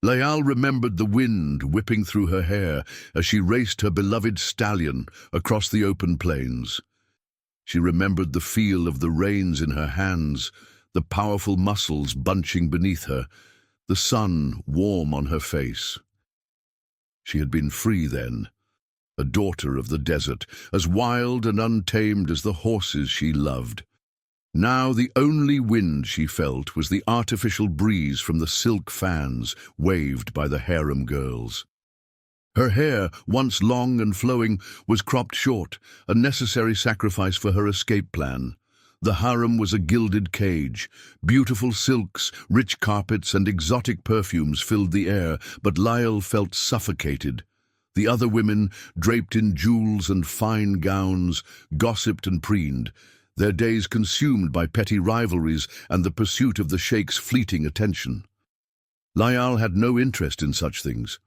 Layal remembered the wind whipping through her hair as she raced her beloved stallion across the open plains. She remembered the feel of the reins in her hands, the powerful muscles bunching beneath her, the sun warm on her face. She had been free then, a daughter of the desert, as wild and untamed as the horses she loved. Now the only wind she felt was the artificial breeze from the silk fans waved by the harem girls. Her hair, once long and flowing, was cropped short, a necessary sacrifice for her escape plan. The harem was a gilded cage. Beautiful silks, rich carpets, and exotic perfumes filled the air, but Lyle felt suffocated. The other women, draped in jewels and fine gowns, gossiped and preened, their days consumed by petty rivalries and the pursuit of the sheik's fleeting attention. Layal had no interest in such things.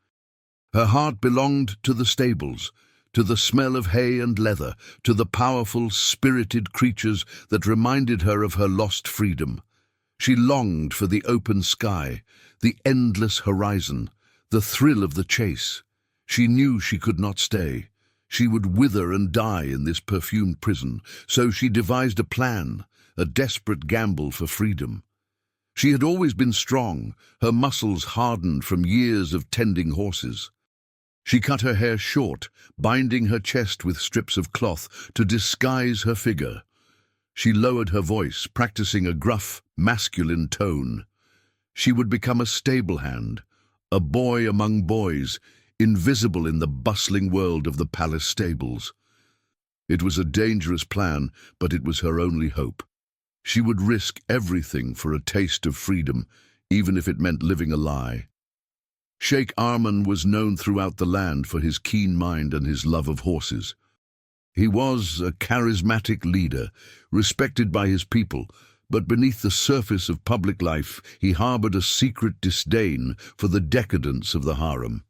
Her heart belonged to the stables, to the smell of hay and leather, to the powerful, spirited creatures that reminded her of her lost freedom. She longed for the open sky, the endless horizon, the thrill of the chase. She knew she could not stay. She would wither and die in this perfumed prison, so she devised a plan, a desperate gamble for freedom. She had always been strong, her muscles hardened from years of tending horses. She cut her hair short, binding her chest with strips of cloth to disguise her figure. She lowered her voice, practicing a gruff, masculine tone. She would become a stable hand, a boy among boys, invisible in the bustling world of the palace stables. It was a dangerous plan, but it was her only hope. She would risk everything for a taste of freedom, even if it meant living a lie. Sheik Arman was known throughout the land for his keen mind and his love of horses. He was a charismatic leader, respected by his people, but beneath the surface of public life he harbored a secret disdain for the decadence of the harem.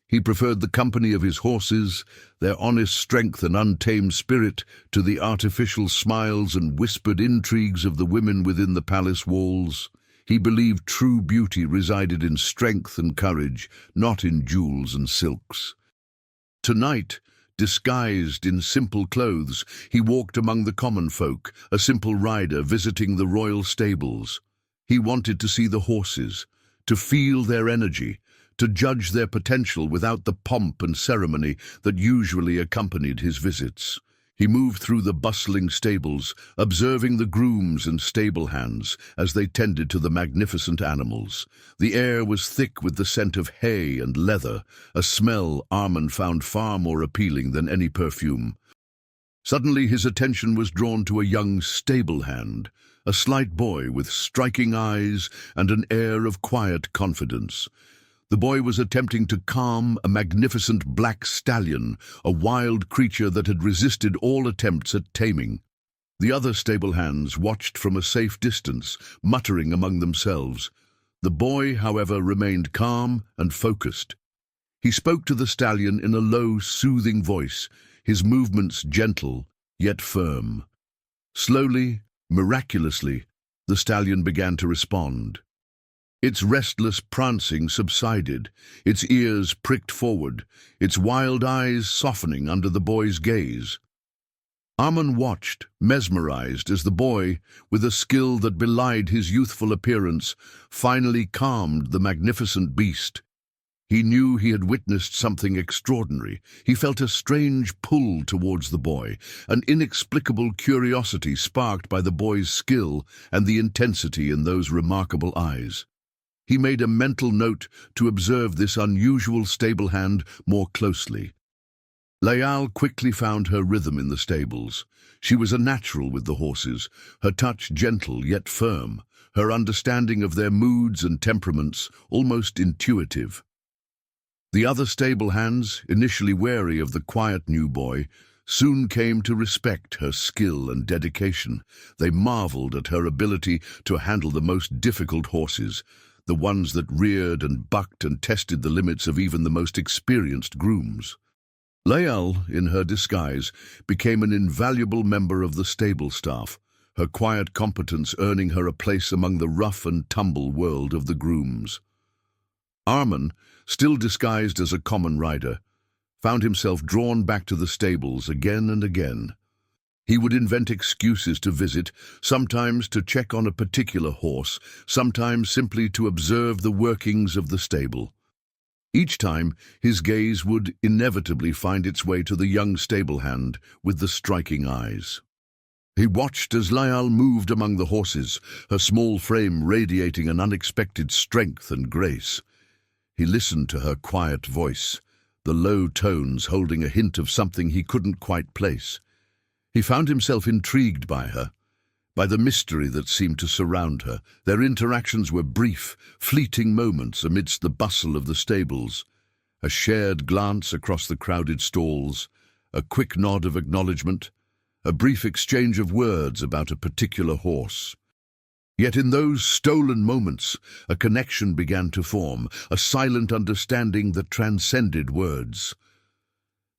He preferred the company of his horses, their honest strength and untamed spirit, to the artificial smiles and whispered intrigues of the women within the palace walls. He believed true beauty resided in strength and courage, not in jewels and silks. Tonight, disguised in simple clothes, he walked among the common folk, a simple rider visiting the royal stables. He wanted to see the horses, to feel their energy, to judge their potential without the pomp and ceremony that usually accompanied his visits. He moved through the bustling stables, observing the grooms and stable hands as they tended to the magnificent animals. The air was thick with the scent of hay and leather, a smell Arman found far more appealing than any perfume. Suddenly his attention was drawn to a young stable hand, a slight boy with striking eyes and an air of quiet confidence. The boy was attempting to calm a magnificent black stallion, a wild creature that had resisted all attempts at taming. The other stable hands watched from a safe distance, muttering among themselves. The boy, however, remained calm and focused. He spoke to the stallion in a low, soothing voice, his movements gentle, yet firm. Slowly, miraculously, the stallion began to respond. Its restless prancing subsided, its ears pricked forward, its wild eyes softening under the boy's gaze. Arman watched, mesmerized, as the boy, with a skill that belied his youthful appearance, finally calmed the magnificent beast. He knew he had witnessed something extraordinary. He felt a strange pull towards the boy, an inexplicable curiosity sparked by the boy's skill and the intensity in those remarkable eyes. He made a mental note to observe this unusual stable hand more closely. Layal quickly found her rhythm in the stables. She was a natural with the horses, her touch gentle yet firm, her understanding of their moods and temperaments almost intuitive. The other stable hands, initially wary of the quiet new boy, soon came to respect her skill and dedication. They marveled at her ability to handle the most difficult horses, the ones that reared and bucked and tested the limits of even the most experienced grooms. Layal, in her disguise, became an invaluable member of the stable staff, her quiet competence earning her a place among the rough and tumble world of the grooms. Arman, still disguised as a common rider, found himself drawn back to the stables again and again. He would invent excuses to visit, sometimes to check on a particular horse, sometimes simply to observe the workings of the stable. Each time, his gaze would inevitably find its way to the young stable hand with the striking eyes. He watched as Layal moved among the horses, her small frame radiating an unexpected strength and grace. He listened to her quiet voice, the low tones holding a hint of something he couldn't quite place. He found himself intrigued by her, by the mystery that seemed to surround her. Their interactions were brief, fleeting moments amidst the bustle of the stables. A shared glance across the crowded stalls, a quick nod of acknowledgement, a brief exchange of words about a particular horse. Yet in those stolen moments, a connection began to form, a silent understanding that transcended words.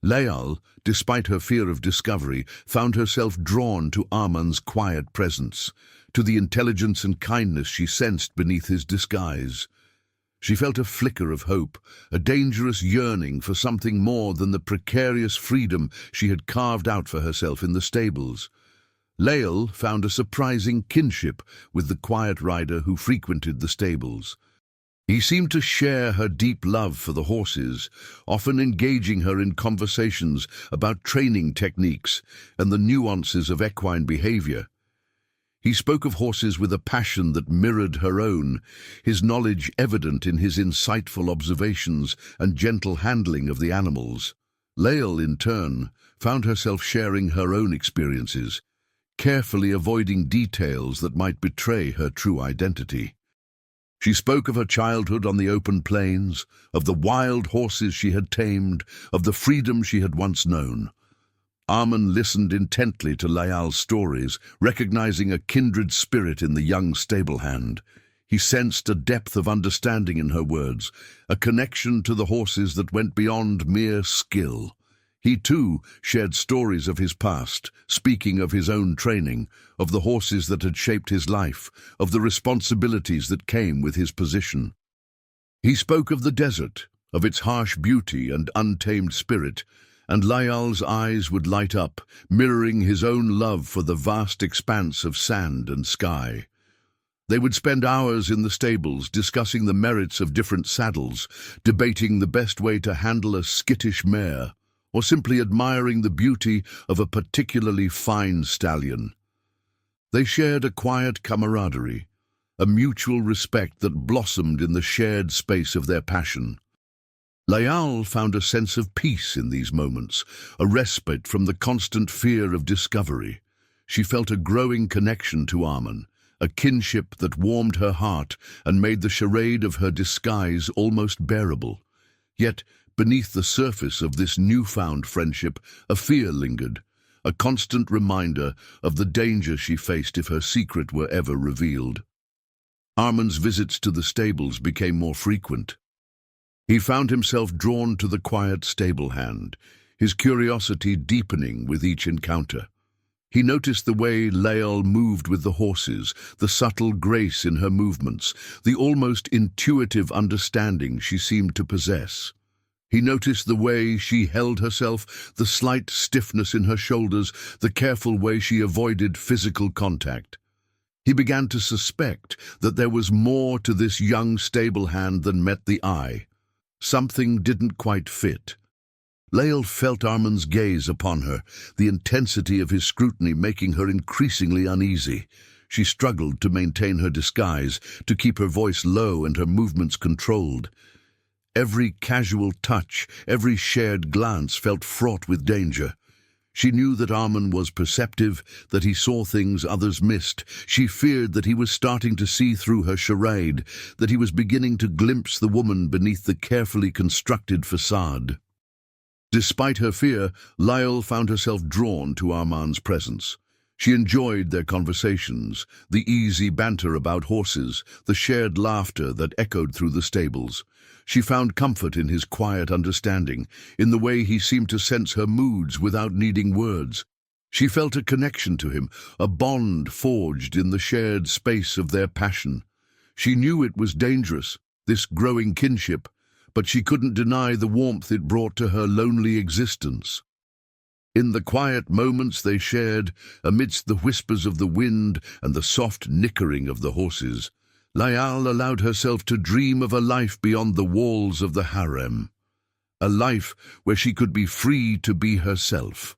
Layal, despite her fear of discovery, found herself drawn to Arman's quiet presence, to the intelligence and kindness she sensed beneath his disguise. She felt a flicker of hope, a dangerous yearning for something more than the precarious freedom she had carved out for herself in the stables. Layal found a surprising kinship with the quiet rider who frequented the stables. He seemed to share her deep love for the horses, often engaging her in conversations about training techniques and the nuances of equine behavior. He spoke of horses with a passion that mirrored her own, his knowledge evident in his insightful observations and gentle handling of the animals. Layal, in turn, found herself sharing her own experiences, carefully avoiding details that might betray her true identity. She spoke of her childhood on the open plains, of the wild horses she had tamed, of the freedom she had once known. Arman listened intently to Layal's stories, recognizing a kindred spirit in the young stable hand. He sensed a depth of understanding in her words, a connection to the horses that went beyond mere skill. He, too, shared stories of his past, speaking of his own training, of the horses that had shaped his life, of the responsibilities that came with his position. He spoke of the desert, of its harsh beauty and untamed spirit, and Layal's eyes would light up, mirroring his own love for the vast expanse of sand and sky. They would spend hours in the stables discussing the merits of different saddles, debating the best way to handle a skittish mare, or simply admiring the beauty of a particularly fine stallion. They shared a quiet camaraderie, a mutual respect that blossomed in the shared space of their passion. Layal found a sense of peace in these moments, a respite from the constant fear of discovery. She felt a growing connection to Arman, a kinship that warmed her heart and made the charade of her disguise almost bearable. Yet, beneath the surface of this newfound friendship, a fear lingered, a constant reminder of the danger she faced if her secret were ever revealed. Arman's visits to the stables became more frequent. He found himself drawn to the quiet stable hand, his curiosity deepening with each encounter. He noticed the way Layal moved with the horses, the subtle grace in her movements, the almost intuitive understanding she seemed to possess. He noticed the way she held herself, the slight stiffness in her shoulders, the careful way she avoided physical contact. He began to suspect that there was more to this young stable hand than met the eye. Something didn't quite fit. Layal felt Arman's gaze upon her, the intensity of his scrutiny making her increasingly uneasy. She struggled to maintain her disguise, to keep her voice low and her movements controlled. Every casual touch, every shared glance felt fraught with danger. She knew that Arman was perceptive, that he saw things others missed. She feared that he was starting to see through her charade, that he was beginning to glimpse the woman beneath the carefully constructed facade. Despite her fear, Layal found herself drawn to Arman's presence. She enjoyed their conversations, the easy banter about horses, the shared laughter that echoed through the stables. She found comfort in his quiet understanding, in the way he seemed to sense her moods without needing words. She felt a connection to him, a bond forged in the shared space of their passion. She knew it was dangerous, this growing kinship, but she couldn't deny the warmth it brought to her lonely existence. In the quiet moments they shared, amidst the whispers of the wind and the soft nickering of the horses, Layal allowed herself to dream of a life beyond the walls of the harem, a life where she could be free to be herself,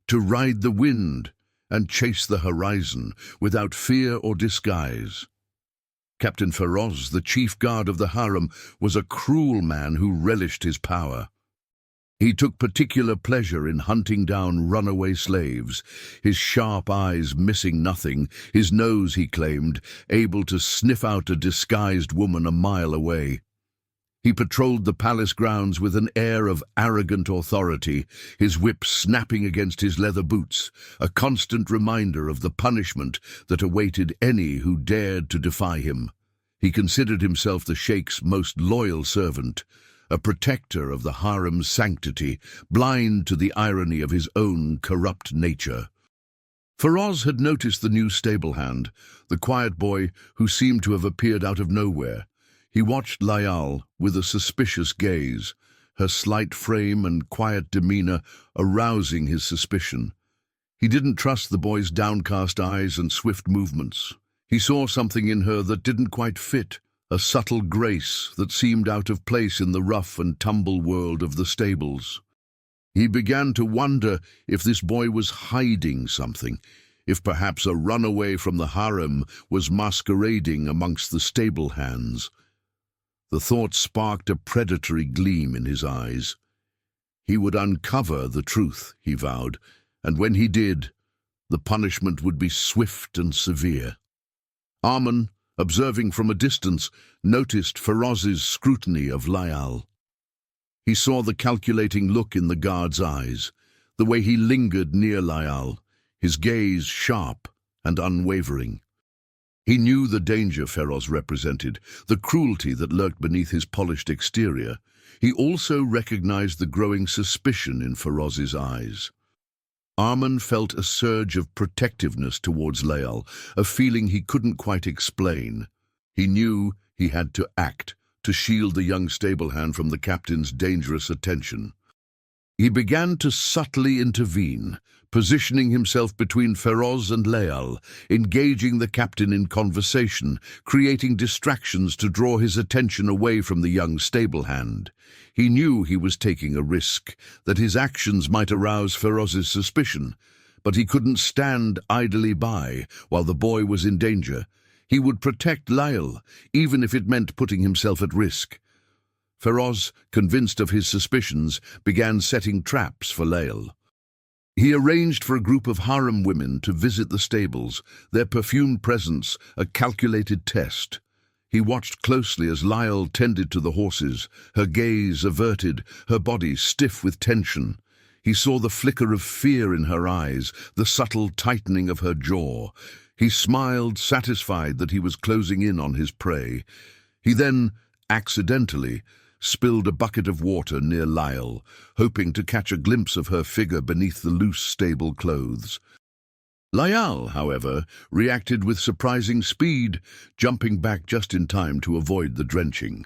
to ride the wind and chase the horizon without fear or disguise. Captain Feroz, the chief guard of the harem, was a cruel man who relished his power. He took particular pleasure in hunting down runaway slaves, his sharp eyes missing nothing, his nose, he claimed, able to sniff out a disguised woman a mile away. He patrolled the palace grounds with an air of arrogant authority, his whip snapping against his leather boots, a constant reminder of the punishment that awaited any who dared to defy him. He considered himself the sheik's most loyal servant, a protector of the harem's sanctity, blind to the irony of his own corrupt nature. Feroz had noticed the new stable hand, the quiet boy who seemed to have appeared out of nowhere. He watched Layal with a suspicious gaze, her slight frame and quiet demeanor arousing his suspicion. He didn't trust the boy's downcast eyes and swift movements. He saw something in her that didn't quite fit, a subtle grace that seemed out of place in the rough and tumble world of the stables. He began to wonder if this boy was hiding something, if perhaps a runaway from the harem was masquerading amongst the stable hands. The thought sparked a predatory gleam in his eyes. He would uncover the truth, he vowed, and when he did, the punishment would be swift and severe. Arman, observing from a distance, noticed Feroz's scrutiny of Layal. He saw the calculating look in the guard's eyes, the way he lingered near Layal, his gaze sharp and unwavering. He knew the danger Feroz represented, the cruelty that lurked beneath his polished exterior. He also recognized the growing suspicion in Feroz's eyes. Arman felt a surge of protectiveness towards Layal, a feeling he couldn't quite explain. He knew he had to act, to shield the young stable hand from the captain's dangerous attention. He began to subtly intervene, positioning himself between Feroz and Layal, engaging the captain in conversation, creating distractions to draw his attention away from the young stable hand. He knew he was taking a risk, that his actions might arouse Feroz's suspicion, but he couldn't stand idly by while the boy was in danger. He would protect Layal, even if it meant putting himself at risk. Feroz, convinced of his suspicions, began setting traps for Layal. He arranged for a group of harem women to visit the stables, their perfumed presence a calculated test. He watched closely as Layal tended to the horses, her gaze averted, her body stiff with tension. He saw the flicker of fear in her eyes, the subtle tightening of her jaw. He smiled, satisfied that he was closing in on his prey. He then, accidentally, spilled a bucket of water near Layal, hoping to catch a glimpse of her figure beneath the loose stable clothes. Layal, however, reacted with surprising speed, jumping back just in time to avoid the drenching.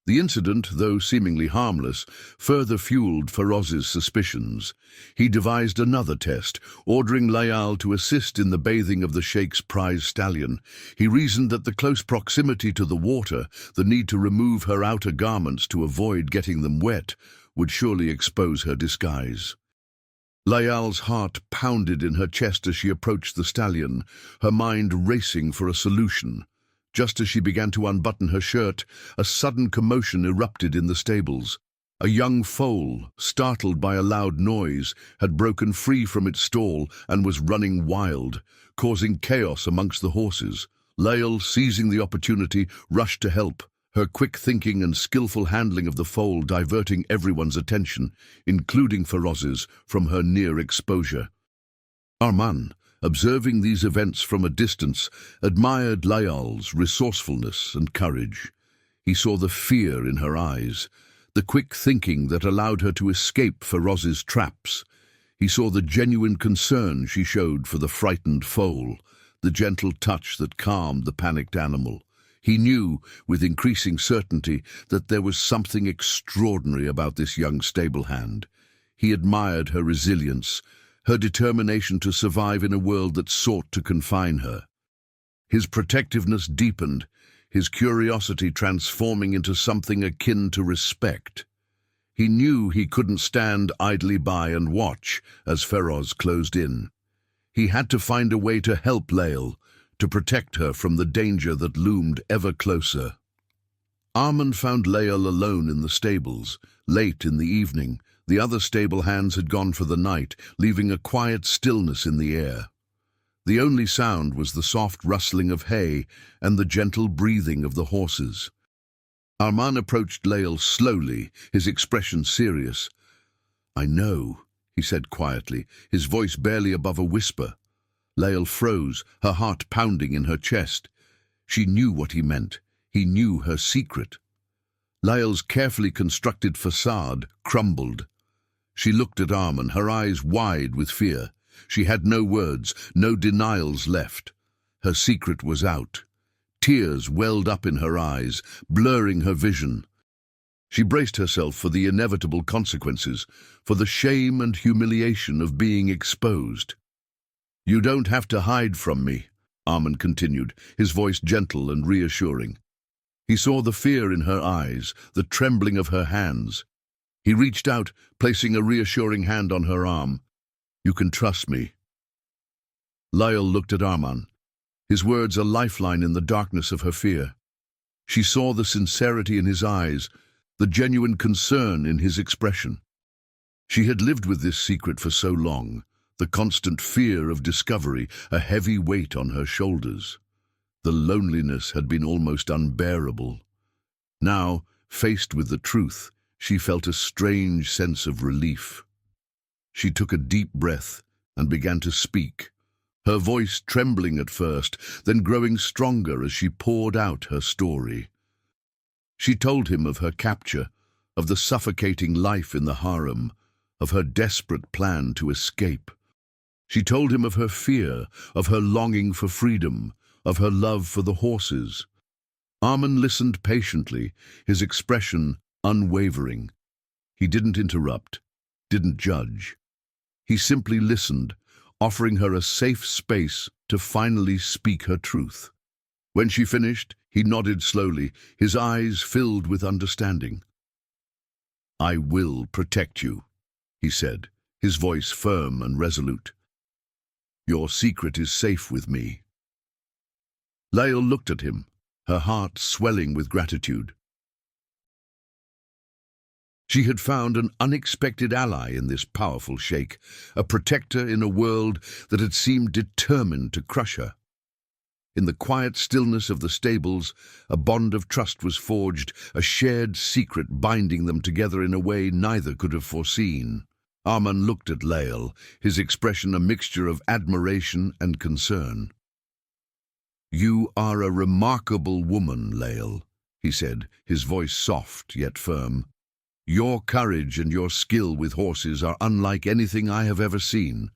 The incident, though seemingly harmless, further fueled Feroz's suspicions. He devised another test, ordering Layal to assist in the bathing of the sheik's prize stallion. He reasoned that the close proximity to the water, the need to remove her outer garments to avoid getting them wet, would surely expose her disguise. Layal's heart pounded in her chest as she approached the stallion, her mind racing for a solution. Just as she began to unbutton her shirt, a sudden commotion erupted in the stables. A young foal, startled by a loud noise, had broken free from its stall and was running wild, causing chaos amongst the horses. Layal, seizing the opportunity, rushed to help, her quick thinking and skillful handling of the foal diverting everyone's attention, including Feroz's, from her near exposure. Arman, observing these events from a distance, admired Layal's resourcefulness and courage. He saw the fear in her eyes, the quick thinking that allowed her to escape Feroz's traps. He saw the genuine concern she showed for the frightened foal, the gentle touch that calmed the panicked animal. He knew, with increasing certainty, that there was something extraordinary about this young stable hand. He admired her resilience, her determination to survive in a world that sought to confine her. His protectiveness deepened, his curiosity transforming into something akin to respect. He knew he couldn't stand idly by and watch as Feroz closed in. He had to find a way to help Lael, to protect her from the danger that loomed ever closer. Armand found Lael alone in the stables. Late in the evening, the other stable hands had gone for the night, leaving a quiet stillness in the air. The only sound was the soft rustling of hay and the gentle breathing of the horses. Armand approached Lael slowly, his expression serious. "I know," he said quietly, his voice barely above a whisper. Lael froze, her heart pounding in her chest. She knew what he meant. He knew her secret. Lael's carefully constructed facade crumbled. She looked at Armand, her eyes wide with fear. She had no words, no denials left. Her secret was out. Tears welled up in her eyes, blurring her vision. She braced herself for the inevitable consequences, for the shame and humiliation of being exposed. "You don't have to hide from me," Armand continued, his voice gentle and reassuring. He saw the fear in her eyes, the trembling of her hands. He reached out, placing a reassuring hand on her arm. "You can trust me." Lael looked at Armand, his words a lifeline in the darkness of her fear. She saw the sincerity in his eyes, the genuine concern in his expression. She had lived with this secret for so long, the constant fear of discovery, a heavy weight on her shoulders. The loneliness had been almost unbearable. Now, faced with the truth, she felt a strange sense of relief. She took a deep breath and began to speak, her voice trembling at first, then growing stronger as she poured out her story. She told him of her capture, of the suffocating life in the harem, of her desperate plan to escape. She told him of her fear, of her longing for freedom, of her love for the horses. Armand listened patiently, his expression unwavering. He didn't interrupt, didn't judge. He simply listened, offering her a safe space to finally speak her truth. When she finished, he nodded slowly, his eyes filled with understanding. "I will protect you," he said, his voice firm and resolute. "Your secret is safe with me." Lael looked at him, her heart swelling with gratitude. She had found an unexpected ally in this powerful sheik, a protector in a world that had seemed determined to crush her. In the quiet stillness of the stables, a bond of trust was forged, a shared secret binding them together in a way neither could have foreseen. Armand looked at Lael, his expression a mixture of admiration and concern. "You are a remarkable woman, Lael," he said, his voice soft yet firm. "Your courage and your skill with horses are unlike anything I have ever seen."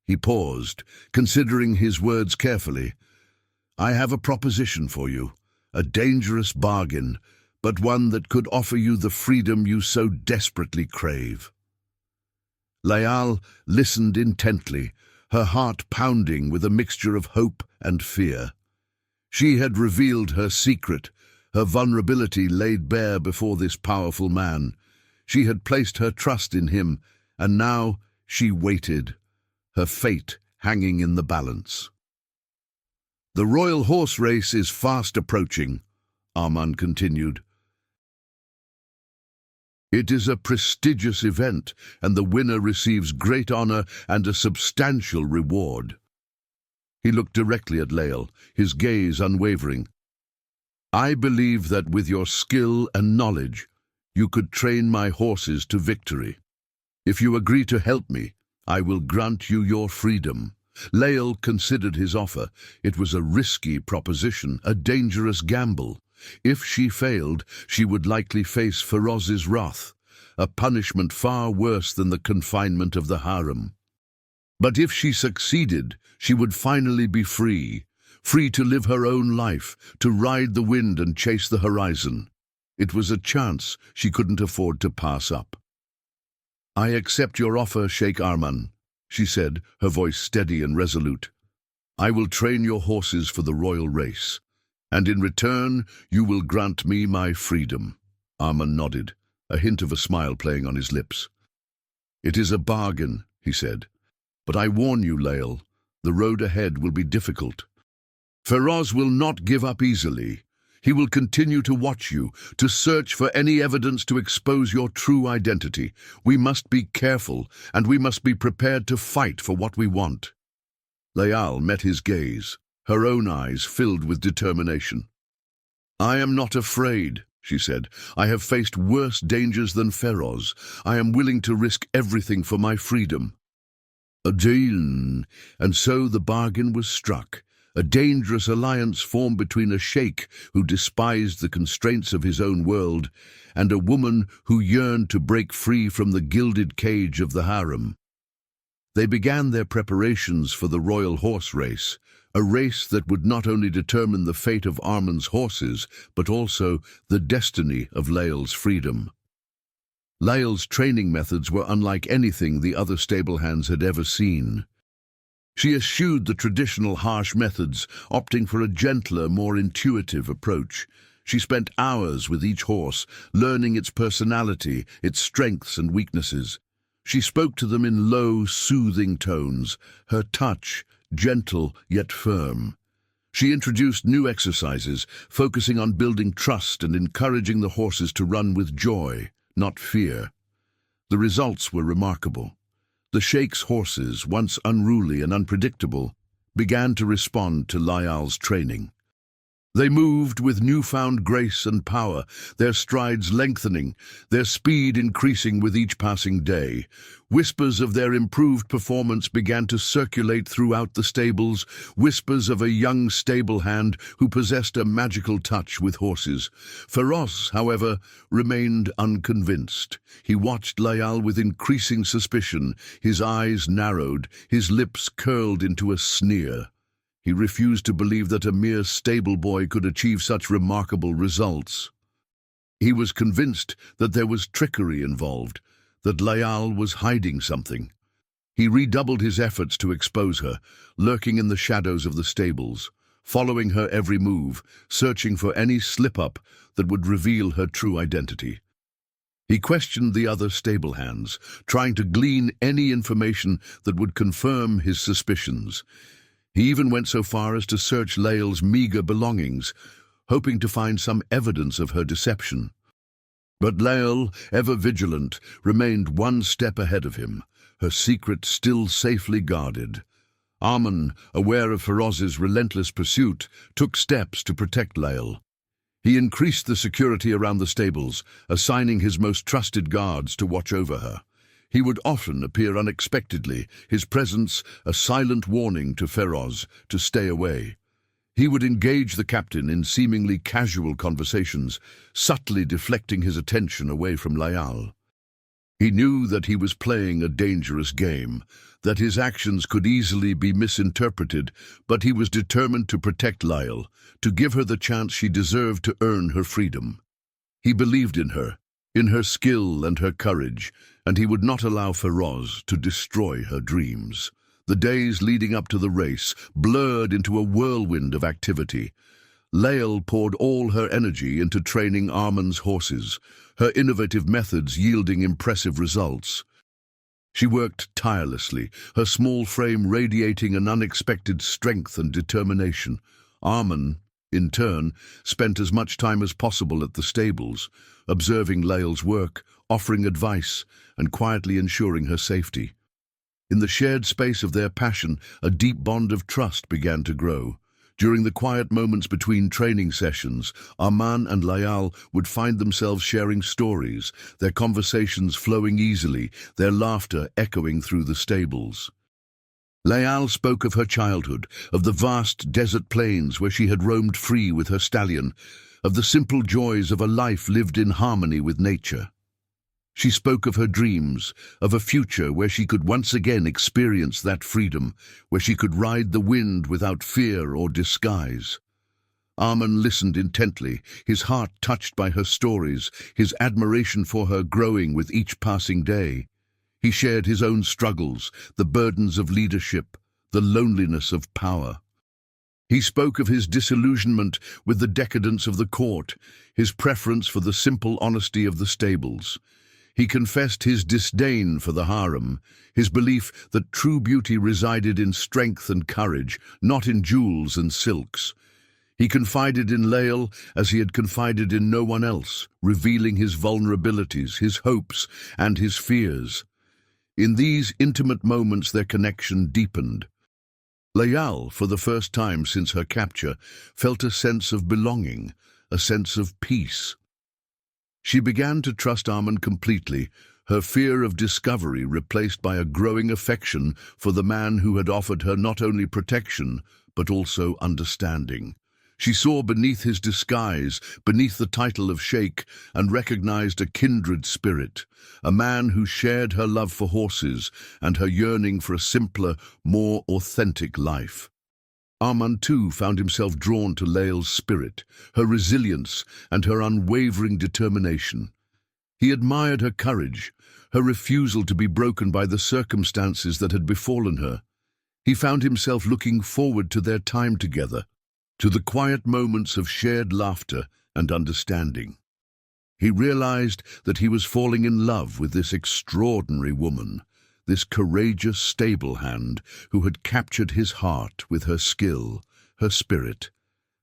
He paused, considering his words carefully. "I have a proposition for you, a dangerous bargain, but one that could offer you the freedom you so desperately crave." Lael listened intently, her heart pounding with a mixture of hope and fear. She had revealed her secret, her vulnerability laid bare before this powerful man. She had placed her trust in him, and now she waited, her fate hanging in the balance. "The royal horse race is fast approaching," Armand continued. "It is a prestigious event, and the winner receives great honor and a substantial reward." He looked directly at Lael, his gaze unwavering. "I believe that with your skill and knowledge, you could train my horses to victory. If you agree to help me, I will grant you your freedom." Lael considered his offer. It was a risky proposition, a dangerous gamble. If she failed, she would likely face Feroz's wrath, a punishment far worse than the confinement of the harem. But if she succeeded, she would finally be free, free to live her own life, to ride the wind and chase the horizon. It was a chance she couldn't afford to pass up. "I accept your offer, Sheik Arman," she said, her voice steady and resolute. "I will train your horses for the royal race, and in return you will grant me my freedom." Arman nodded, a hint of a smile playing on his lips. "It is a bargain," he said, "but I warn you, Lael, the road ahead will be difficult. Feroz will not give up easily. He will continue to watch you, to search for any evidence to expose your true identity. We must be careful, and we must be prepared to fight for what we want." Lael met his gaze, her own eyes filled with determination. "I am not afraid," she said. "I have faced worse dangers than Feroz. I am willing to risk everything for my freedom." A deal, and so the bargain was struck. A dangerous alliance formed between a sheik who despised the constraints of his own world and a woman who yearned to break free from the gilded cage of the harem. They began their preparations for the royal horse race, a race that would not only determine the fate of Arman's horses, but also the destiny of Lael's freedom. Lael's training methods were unlike anything the other stable hands had ever seen. She eschewed the traditional harsh methods, opting for a gentler, more intuitive approach. She spent hours with each horse, learning its personality, its strengths and weaknesses. She spoke to them in low, soothing tones, her touch gentle yet firm. She introduced new exercises, focusing on building trust and encouraging the horses to run with joy, not fear. The results were remarkable. The sheik's horses, once unruly and unpredictable, began to respond to Lael's training. They moved with newfound grace and power, their strides lengthening, their speed increasing with each passing day. Whispers of their improved performance began to circulate throughout the stables, whispers of a young stable hand who possessed a magical touch with horses. Feroz, however, remained unconvinced. He watched Lael with increasing suspicion, his eyes narrowed, his lips curled into a sneer. He refused to believe that a mere stable boy could achieve such remarkable results. He was convinced that there was trickery involved, that Lael was hiding something. He redoubled his efforts to expose her, lurking in the shadows of the stables, following her every move, searching for any slip-up that would reveal her true identity. He questioned the other stable hands, trying to glean any information that would confirm his suspicions. He even went so far as to search Lael's meager belongings, hoping to find some evidence of her deception. But Lael, ever vigilant, remained one step ahead of him, her secret still safely guarded. Arman, aware of Feroz's relentless pursuit, took steps to protect Lael. He increased the security around the stables, assigning his most trusted guards to watch over her. He would often appear unexpectedly, his presence a silent warning to Feroz to stay away. He would engage the captain in seemingly casual conversations, subtly deflecting his attention away from Lael. He knew that he was playing a dangerous game, that his actions could easily be misinterpreted, but he was determined to protect Lael, to give her the chance she deserved to earn her freedom. He believed in her skill and her courage, and he would not allow Feroz to destroy her dreams. The days leading up to the race blurred into a whirlwind of activity. Lael poured all her energy into training Arman's horses, her innovative methods yielding impressive results. She worked tirelessly, her small frame radiating an unexpected strength and determination. Arman, in turn, spent as much time as possible at the stables, observing Lael's work, offering advice, and quietly ensuring her safety. In the shared space of their passion, a deep bond of trust began to grow. During the quiet moments between training sessions, Arman and Lael would find themselves sharing stories, their conversations flowing easily, their laughter echoing through the stables. Lael spoke of her childhood, of the vast desert plains where she had roamed free with her stallion, of the simple joys of a life lived in harmony with nature. She spoke of her dreams, of a future where she could once again experience that freedom, where she could ride the wind without fear or disguise. Arman listened intently, his heart touched by her stories, his admiration for her growing with each passing day. He shared his own struggles, the burdens of leadership, the loneliness of power. He spoke of his disillusionment with the decadence of the court, his preference for the simple honesty of the stables. He confessed his disdain for the harem, his belief that true beauty resided in strength and courage, not in jewels and silks. He confided in Lael as he had confided in no one else, revealing his vulnerabilities, his hopes, and his fears. In these intimate moments their connection deepened. Lael, for the first time since her capture, felt a sense of belonging, a sense of peace. She began to trust Arman completely, her fear of discovery replaced by a growing affection for the man who had offered her not only protection, but also understanding. She saw beneath his disguise, beneath the title of sheik, and recognized a kindred spirit, a man who shared her love for horses and her yearning for a simpler, more authentic life. Arman too found himself drawn to Lael's spirit, her resilience and her unwavering determination. He admired her courage, her refusal to be broken by the circumstances that had befallen her. He found himself looking forward to their time together, to the quiet moments of shared laughter and understanding. He realized that he was falling in love with this extraordinary woman, this courageous stable hand who had captured his heart with her skill, her spirit,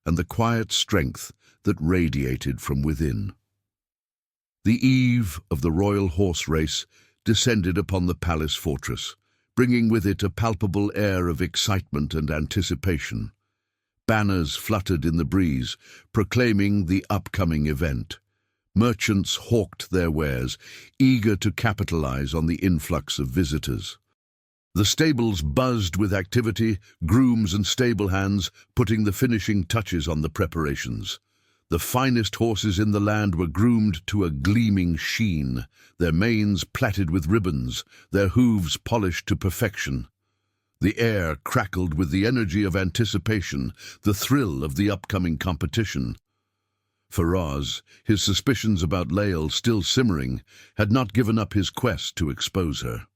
and the quiet strength that radiated from within. The eve of the royal horse race descended upon the palace fortress, bringing with it a palpable air of excitement and anticipation. Banners fluttered in the breeze, proclaiming the upcoming event. Merchants hawked their wares, eager to capitalize on the influx of visitors. The stables buzzed with activity, grooms and stable hands putting the finishing touches on the preparations. The finest horses in the land were groomed to a gleaming sheen, their manes plaited with ribbons, their hooves polished to perfection. The air crackled with the energy of anticipation, the thrill of the upcoming competition. Faraz, his suspicions about Lael still simmering, had not given up his quest to expose her.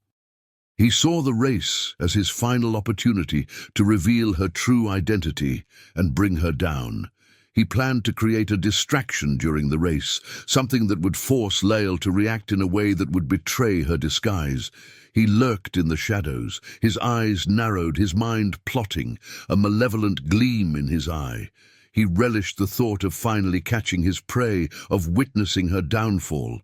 He saw the race as his final opportunity to reveal her true identity and bring her down. He planned to create a distraction during the race, something that would force Lael to react in a way that would betray her disguise. He lurked in the shadows, his eyes narrowed, his mind plotting, a malevolent gleam in his eye. He relished the thought of finally catching his prey, of witnessing her downfall.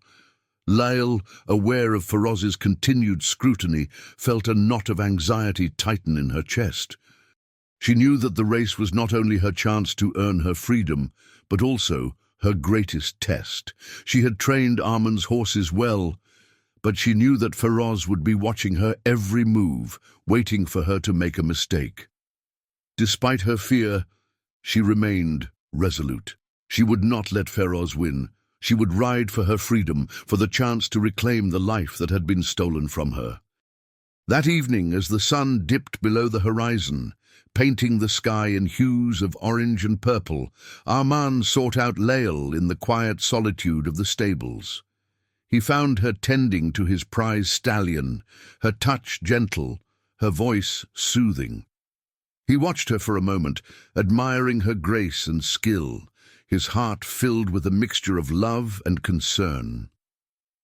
Lael, aware of Faraz's continued scrutiny, felt a knot of anxiety tighten in her chest. She knew that the race was not only her chance to earn her freedom, but also her greatest test. She had trained Arman's horses well, but she knew that Faraz would be watching her every move, waiting for her to make a mistake. Despite her fear, she remained resolute. She would not let Faraz win. She would ride for her freedom, for the chance to reclaim the life that had been stolen from her. That evening, as the sun dipped below the horizon, painting the sky in hues of orange and purple, Arman sought out Lael in the quiet solitude of the stables. He found her tending to his prize stallion, her touch gentle, her voice soothing. He watched her for a moment, admiring her grace and skill, his heart filled with a mixture of love and concern.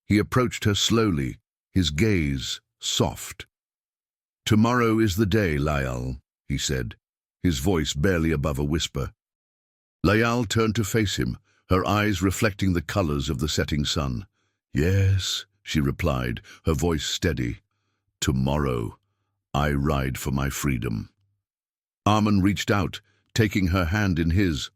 He approached her slowly, his gaze soft. "Tomorrow is the day, Lael," he said, his voice barely above a whisper. Lael turned to face him, her eyes reflecting the colors of the setting sun. "Yes," she replied, her voice steady. "Tomorrow, I ride for my freedom." Arman reached out, taking her hand in his.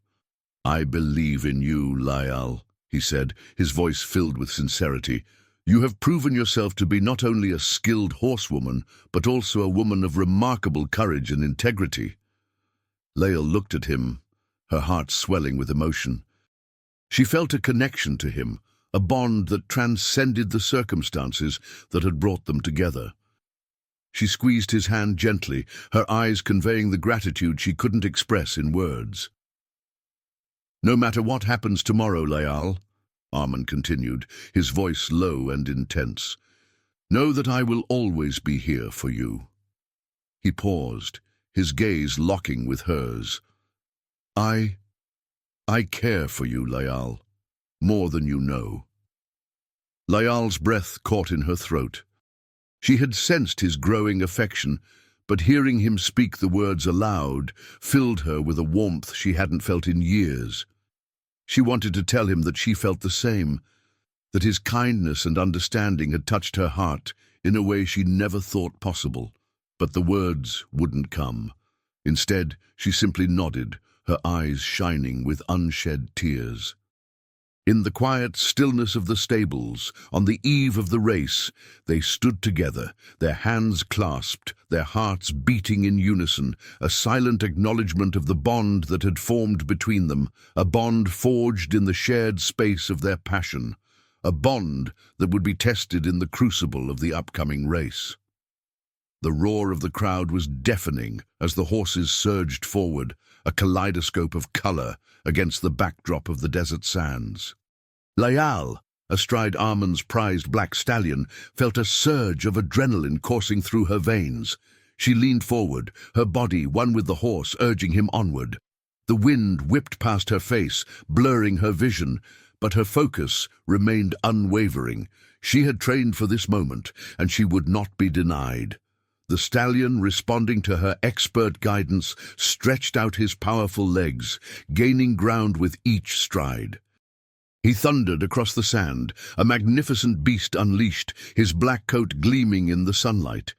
"I believe in you, Lael," he said, his voice filled with sincerity. "You have proven yourself to be not only a skilled horsewoman, but also a woman of remarkable courage and integrity." Lael looked at him, her heart swelling with emotion. She felt a connection to him, a bond that transcended the circumstances that had brought them together. She squeezed his hand gently, her eyes conveying the gratitude she couldn't express in words. "No matter what happens tomorrow, Layal," Arman continued, his voice low and intense, "know that I will always be here for you." He paused, his gaze locking with hers. I care for you, Layal, more than you know." Layal's breath caught in her throat. She had sensed his growing affection, but hearing him speak the words aloud filled her with a warmth she hadn't felt in years. She wanted to tell him that she felt the same, that his kindness and understanding had touched her heart in a way she never thought possible. But the words wouldn't come. Instead, she simply nodded, her eyes shining with unshed tears. In the quiet stillness of the stables, on the eve of the race, they stood together, their hands clasped, their hearts beating in unison, a silent acknowledgement of the bond that had formed between them, a bond forged in the shared space of their passion, a bond that would be tested in the crucible of the upcoming race. The roar of the crowd was deafening as the horses surged forward, a kaleidoscope of color against the backdrop of the desert sands. Layal, astride Arman's prized black stallion, felt a surge of adrenaline coursing through her veins. She leaned forward, her body one with the horse, urging him onward. The wind whipped past her face, blurring her vision, but her focus remained unwavering. She had trained for this moment, and she would not be denied. The stallion, responding to her expert guidance, stretched out his powerful legs, gaining ground with each stride. He thundered across the sand, a magnificent beast unleashed, his black coat gleaming in the sunlight.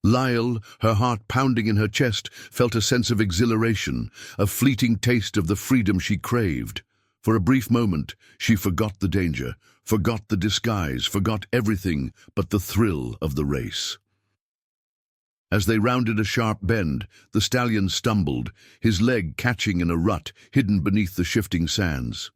Lyle, her heart pounding in her chest, felt a sense of exhilaration, a fleeting taste of the freedom she craved. For a brief moment, she forgot the danger, forgot the disguise, forgot everything but the thrill of the race. As they rounded a sharp bend, the stallion stumbled, his leg catching in a rut hidden beneath the shifting sands.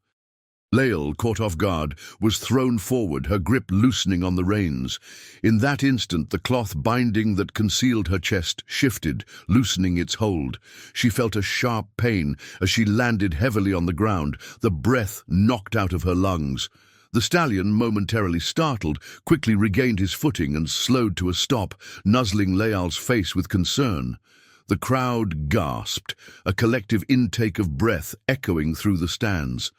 Lael, caught off guard, was thrown forward, her grip loosening on the reins. In that instant, the cloth binding that concealed her chest shifted, loosening its hold. She felt a sharp pain as she landed heavily on the ground, the breath knocked out of her lungs. The stallion, momentarily startled, quickly regained his footing and slowed to a stop, nuzzling Lael's face with concern. The crowd gasped, a collective intake of breath echoing through the stands.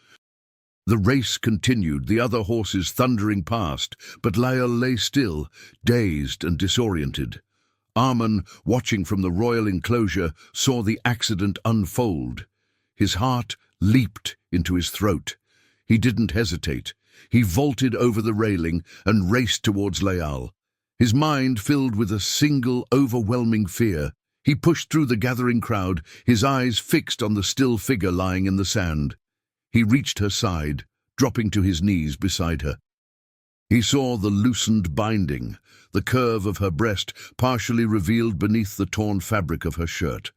The race continued, the other horses thundering past, but Lael lay still, dazed and disoriented. Arman, watching from the royal enclosure, saw the accident unfold. His heart leaped into his throat. He didn't hesitate. He vaulted over the railing and raced towards Lael. His mind filled with a single, overwhelming fear. He pushed through the gathering crowd, his eyes fixed on the still figure lying in the sand. He reached her side, dropping to his knees beside her. He saw the loosened binding, the curve of her breast partially revealed beneath the torn fabric of her shirt.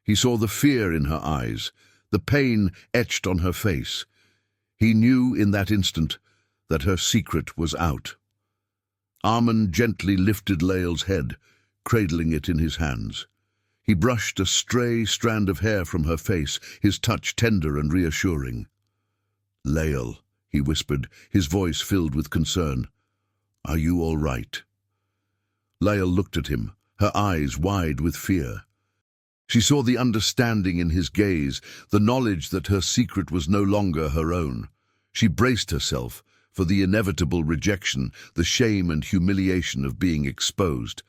He saw the fear in her eyes, the pain etched on her face. He knew in that instant that her secret was out. Arman gently lifted Lael's head, cradling it in his hands. He brushed a stray strand of hair from her face, his touch tender and reassuring. "Lael," he whispered, his voice filled with concern. "Are you all right?" Lael looked at him, her eyes wide with fear. She saw the understanding in his gaze, the knowledge that her secret was no longer her own. She braced herself for the inevitable rejection, the shame and humiliation of being exposed.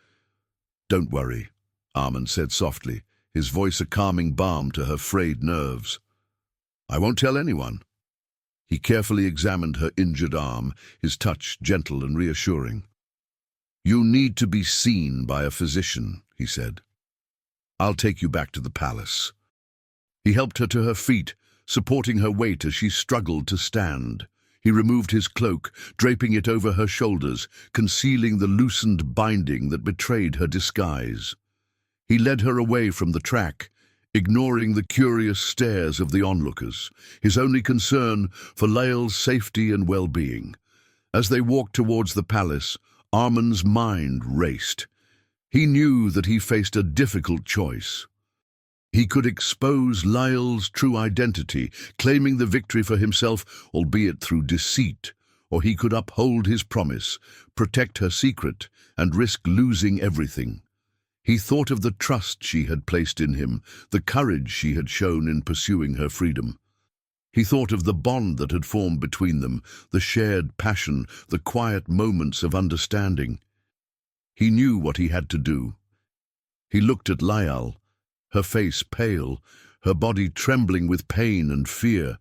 "Don't worry," Arman said softly, his voice a calming balm to her frayed nerves. "I won't tell anyone." He carefully examined her injured arm, his touch gentle and reassuring. "You need to be seen by a physician," he said. "I'll take you back to the palace." He helped her to her feet, supporting her weight as she struggled to stand. He removed his cloak, draping it over her shoulders, concealing the loosened binding that betrayed her disguise. He led her away from the track, ignoring the curious stares of the onlookers, his only concern for Lael's safety and well-being. As they walked towards the palace, Arman's mind raced. He knew that he faced a difficult choice. He could expose Lael's true identity, claiming the victory for himself, albeit through deceit, or he could uphold his promise, protect her secret, and risk losing everything. He thought of the trust she had placed in him, the courage she had shown in pursuing her freedom. He thought of the bond that had formed between them, the shared passion, the quiet moments of understanding. He knew what he had to do. He looked at Lael, her face pale, her body trembling with pain and fear.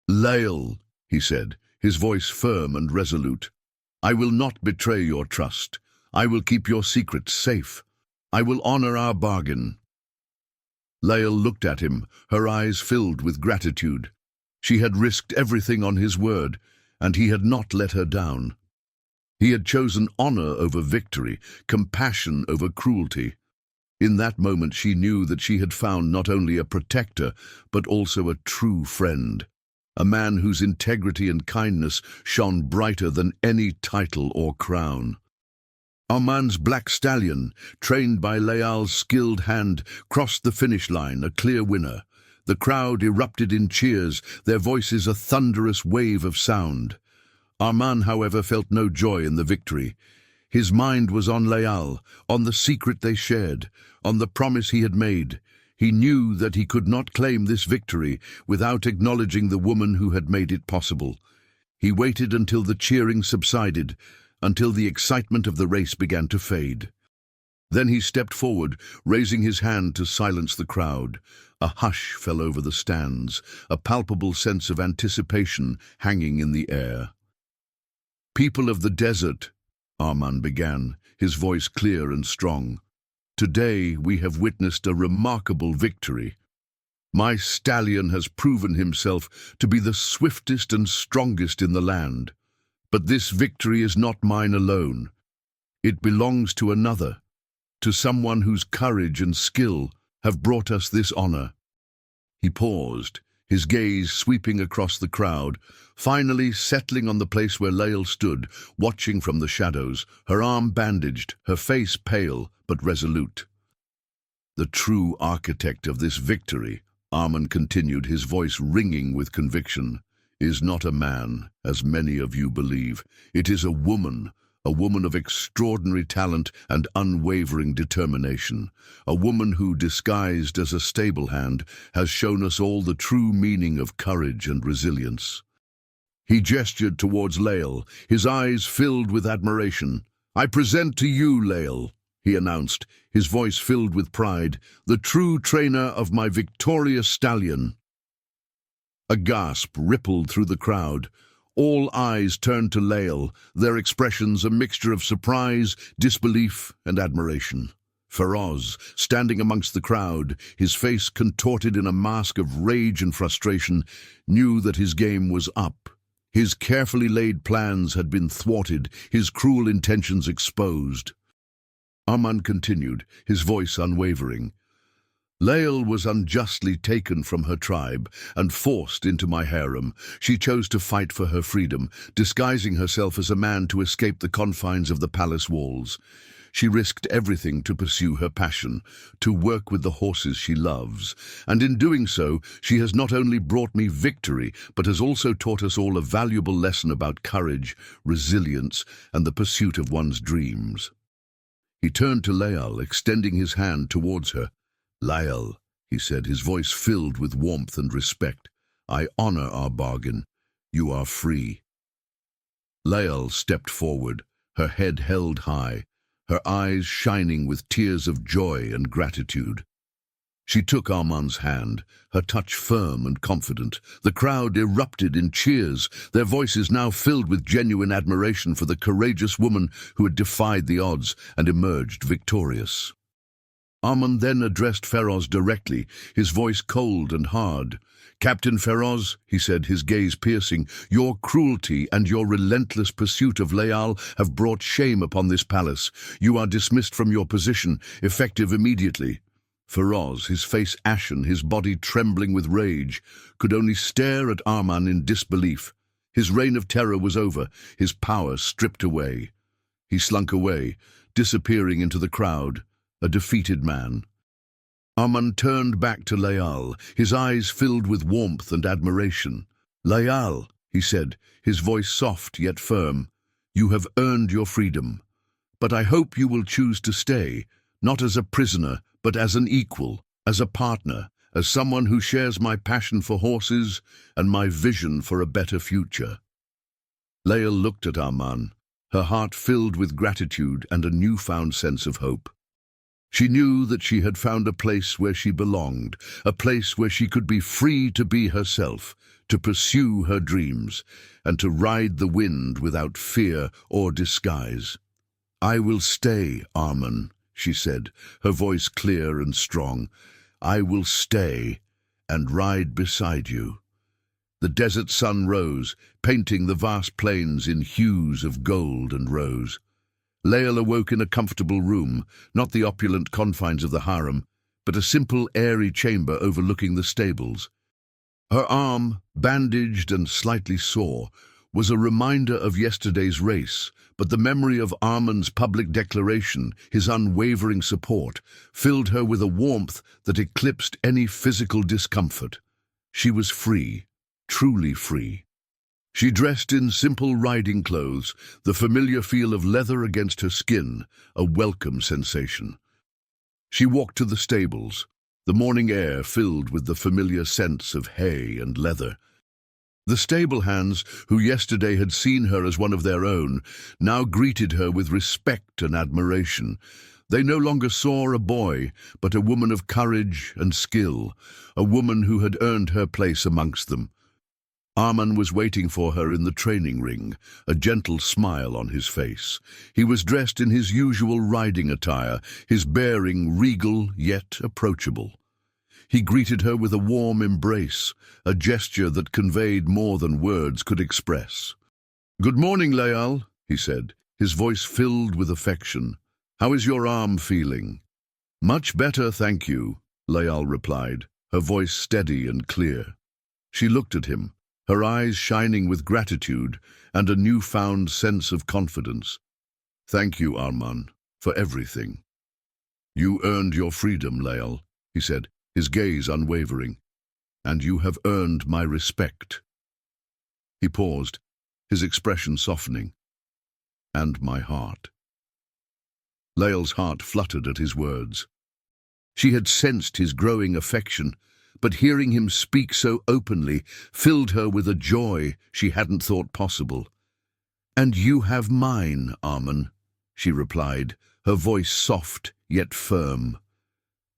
"Lael," he said, his voice firm and resolute, "I will not betray your trust. I will keep your secret safe. I will honor our bargain." Lael looked at him, her eyes filled with gratitude. She had risked everything on his word, and he had not let her down. He had chosen honor over victory, compassion over cruelty. In that moment she knew that she had found not only a protector, but also a true friend, a man whose integrity and kindness shone brighter than any title or crown. Arman's black stallion, trained by Lael's skilled hand, crossed the finish line, a clear winner. The crowd erupted in cheers, their voices a thunderous wave of sound. Arman, however, felt no joy in the victory. His mind was on Lael, on the secret they shared, on the promise he had made. He knew that he could not claim this victory without acknowledging the woman who had made it possible. He waited until the cheering subsided, until the excitement of the race began to fade. Then he stepped forward, raising his hand to silence the crowd. A hush fell over the stands, a palpable sense of anticipation hanging in the air. "People of the desert," Arman began, his voice clear and strong, "today we have witnessed a remarkable victory. My stallion has proven himself to be the swiftest and strongest in the land. But this victory is not mine alone. It belongs to another, to someone whose courage and skill have brought us this honor." He paused, his gaze sweeping across the crowd, finally settling on the place where Lael stood, watching from the shadows, her arm bandaged, her face pale but resolute. "The true architect of this victory," Arman continued, his voice ringing with conviction, "is not a man, as many of you believe. It is a woman of extraordinary talent and unwavering determination, a woman who, disguised as a stable hand, has shown us all the true meaning of courage and resilience." He gestured towards Lael, his eyes filled with admiration. "I present to you, Lael," he announced, his voice filled with pride, "the true trainer of my victorious stallion." A gasp rippled through the crowd. All eyes turned to Lael, their expressions a mixture of surprise, disbelief, and admiration. Feroz, standing amongst the crowd, his face contorted in a mask of rage and frustration, knew that his game was up. His carefully laid plans had been thwarted, his cruel intentions exposed. Arman continued, his voice unwavering. "Lael was unjustly taken from her tribe and forced into my harem. She chose to fight for her freedom, disguising herself as a man to escape the confines of the palace walls. She risked everything to pursue her passion, to work with the horses she loves, and in doing so, she has not only brought me victory, but has also taught us all a valuable lesson about courage, resilience, and the pursuit of one's dreams." He turned to Lael, extending his hand towards her. "Lael," he said, his voice filled with warmth and respect, "I honor our bargain. You are free." Lael stepped forward, her head held high, her eyes shining with tears of joy and gratitude. She took Arman's hand, her touch firm and confident. The crowd erupted in cheers, their voices now filled with genuine admiration for the courageous woman who had defied the odds and emerged victorious. Arman then addressed Feroz directly, his voice cold and hard. "Captain Feroz," he said, his gaze piercing, "your cruelty and your relentless pursuit of Lael have brought shame upon this palace. You are dismissed from your position, effective immediately." Feroz, his face ashen, his body trembling with rage, could only stare at Arman in disbelief. His reign of terror was over, his power stripped away. He slunk away, disappearing into the crowd, a defeated man. Arman turned back to Layal, his eyes filled with warmth and admiration. "Layal," he said, his voice soft yet firm, "you have earned your freedom. But I hope you will choose to stay, not as a prisoner, but as an equal, as a partner, as someone who shares my passion for horses and my vision for a better future." Layal looked at Arman, her heart filled with gratitude and a newfound sense of hope. She knew that she had found a place where she belonged, a place where she could be free to be herself, to pursue her dreams, and to ride the wind without fear or disguise. "I will stay, Arman," she said, her voice clear and strong. "I will stay and ride beside you." The desert sun rose, painting the vast plains in hues of gold and rose. Layal awoke in a comfortable room, not the opulent confines of the harem, but a simple, airy chamber overlooking the stables. Her arm, bandaged and slightly sore, was a reminder of yesterday's race, but the memory of Arman's public declaration, his unwavering support, filled her with a warmth that eclipsed any physical discomfort. She was free, truly free. She dressed in simple riding clothes, the familiar feel of leather against her skin, a welcome sensation. She walked to the stables, the morning air filled with the familiar scents of hay and leather. The stable hands, who yesterday had seen her as one of their own, now greeted her with respect and admiration. They no longer saw a boy, but a woman of courage and skill, a woman who had earned her place amongst them. Arman was waiting for her in the training ring, a gentle smile on his face. He was dressed in his usual riding attire, his bearing regal yet approachable. He greeted her with a warm embrace, a gesture that conveyed more than words could express. "Good morning, Layal," he said, his voice filled with affection. "How is your arm feeling?" "Much better, thank you," Layal replied, her voice steady and clear. She looked at him, her eyes shining with gratitude and a newfound sense of confidence. "Thank you, Arman, for everything." "You earned your freedom, Layal," he said, his gaze unwavering. "And you have earned my respect." He paused, his expression softening. "And my heart." Layal's heart fluttered at his words. She had sensed his growing affection, but hearing him speak so openly filled her with a joy she hadn't thought possible. "And you have mine, Arman," she replied, her voice soft yet firm.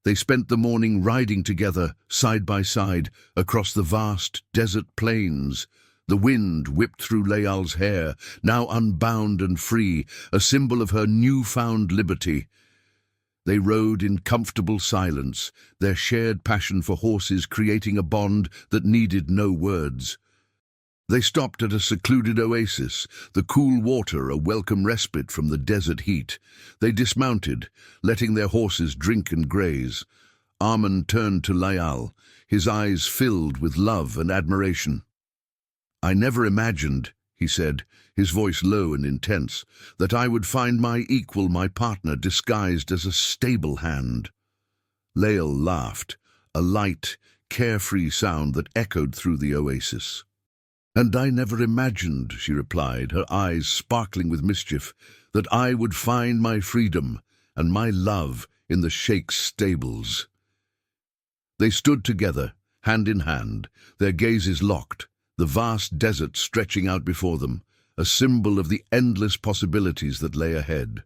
They spent the morning riding together, side by side, across the vast desert plains. The wind whipped through Layal's hair, now unbound and free, a symbol of her newfound liberty. They rode in comfortable silence, their shared passion for horses creating a bond that needed no words. They stopped at a secluded oasis, the cool water a welcome respite from the desert heat. They dismounted, letting their horses drink and graze. Arman turned to Layal, his eyes filled with love and admiration. "I never imagined," he said, his voice low and intense, "that I would find my equal, my partner, disguised as a stable hand." Layal laughed, a light, carefree sound that echoed through the oasis. "And I never imagined," she replied, her eyes sparkling with mischief, "that I would find my freedom and my love in the sheik's stables." They stood together, hand in hand, their gazes locked, the vast desert stretching out before them, a symbol of the endless possibilities that lay ahead.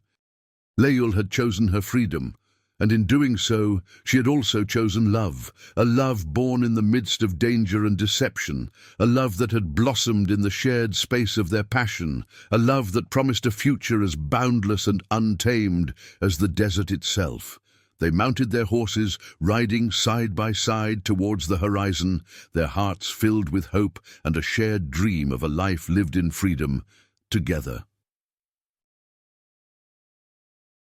Layal had chosen her freedom, and in doing so, she had also chosen love, a love born in the midst of danger and deception, a love that had blossomed in the shared space of their passion, a love that promised a future as boundless and untamed as the desert itself. They mounted their horses, riding side by side towards the horizon, their hearts filled with hope and a shared dream of a life lived in freedom, together.